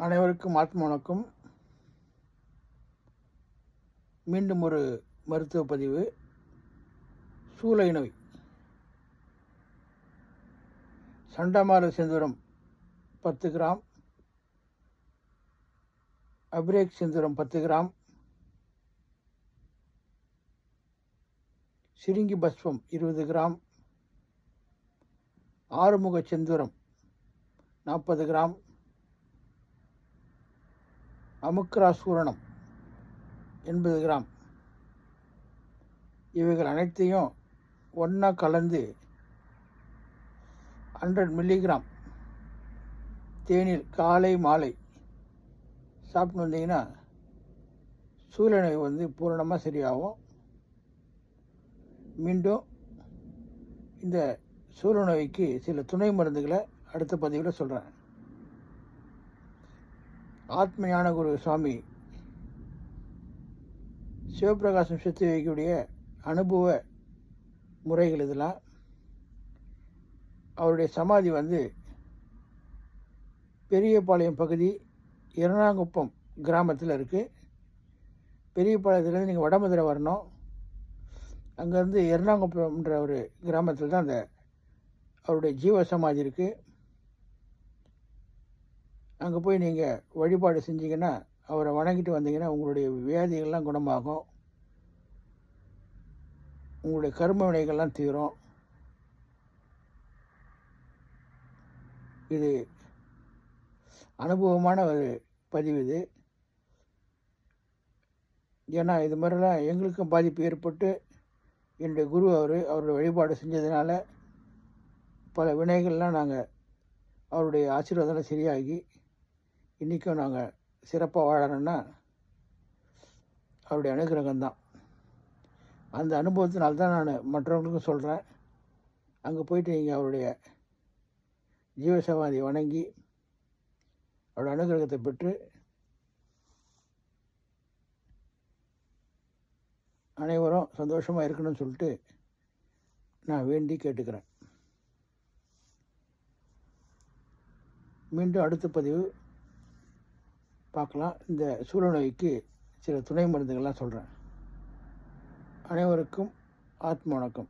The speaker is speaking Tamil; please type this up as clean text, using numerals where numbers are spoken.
அனைவருக்கும் ஆத்ம வணக்கம். மீண்டும் ஒரு மருத்துவ பதிவு. சூளை நோய். சண்டமால செந்தூரம் 10 கிராம், அபிரேக் செந்தூரம் 10 கிராம், சிரிங்கி பஸ்பம் 20 கிராம், ஆறுமுக செந்தூரம் 40 கிராம், அமுக்ரா சூரணம் 80 கிராம். இவைகள் அனைத்தையும் ஒன்றா கலந்து 100 மில்லிகிராம் தேநீர் காலை மாலை சாப்பிட்டு வந்தீங்கன்னா சூளை நோய் பூரணமாக சரியாகும். மீண்டும் இந்த சூளை நோய்க்கு சில துணை மருந்துகளை அடுத்த பதிவில் சொல்கிறேன். ஆத்ம ஞான குரு சுவாமி சிவபிரகாசம் சுத்தி வைக்கக்கூடிய அனுபவ முறைகள் இதெல்லாம். அவருடைய சமாதி பெரியபாளையம் பகுதி எர்ணாங்குப்பம் கிராமத்தில் இருக்குது. பெரியபாளையத்துலேருந்து நீங்கள் வடமதுரை வரணும். அங்கேருந்து எர்ணாங்குப்பம்ன்ற ஒரு கிராமத்தில் தான் அவருடைய ஜீவ சமாதி இருக்குது. அங்கே போய் நீங்கள் வழிபாடு செஞ்சீங்கன்னா, அவரை வணங்கிட்டு வந்தீங்கன்னா உங்களுடைய வியாதிகள்லாம் குணமாகும், உங்களுடைய கர்ம வினைகள்லாம் தீரும். இது அனுபவமான ஒரு பதிவு இது. ஏன்னா இது மாதிரிலாம் எங்களுக்கும் பாதிப்பு ஏற்பட்டு என்னுடைய குரு அவருடைய வழிபாடு செஞ்சதுனால பல வினைகள்லாம் நாங்கள் அவருடைய ஆசீர்வாதம் சரியாகி இன்றைக்கும் நாங்கள் சிறப்பாக வாழணும்னா அவருடைய அனுகிரகம்தான். அந்த அனுபவத்தினால்தான் நான் மற்றவங்களுக்கும் சொல்கிறேன். அங்கே போயிட்டு நீங்கள் அவருடைய ஜீவசமாதியை வணங்கி அவருடைய அனுகிரகத்தை பெற்று அனைவரும் சந்தோஷமாக இருக்கணும்னு சொல்லிட்டு நான் வேண்டி கேட்டுக்கிறேன். மீண்டும் அடுத்த பதிவு பார்க்கலாம். இந்த சூளை நோய்க்கு சில துணை மருந்துகள்லாம் சொல்கிறேன். அனைவருக்கும் ஆத்ம வணக்கம்.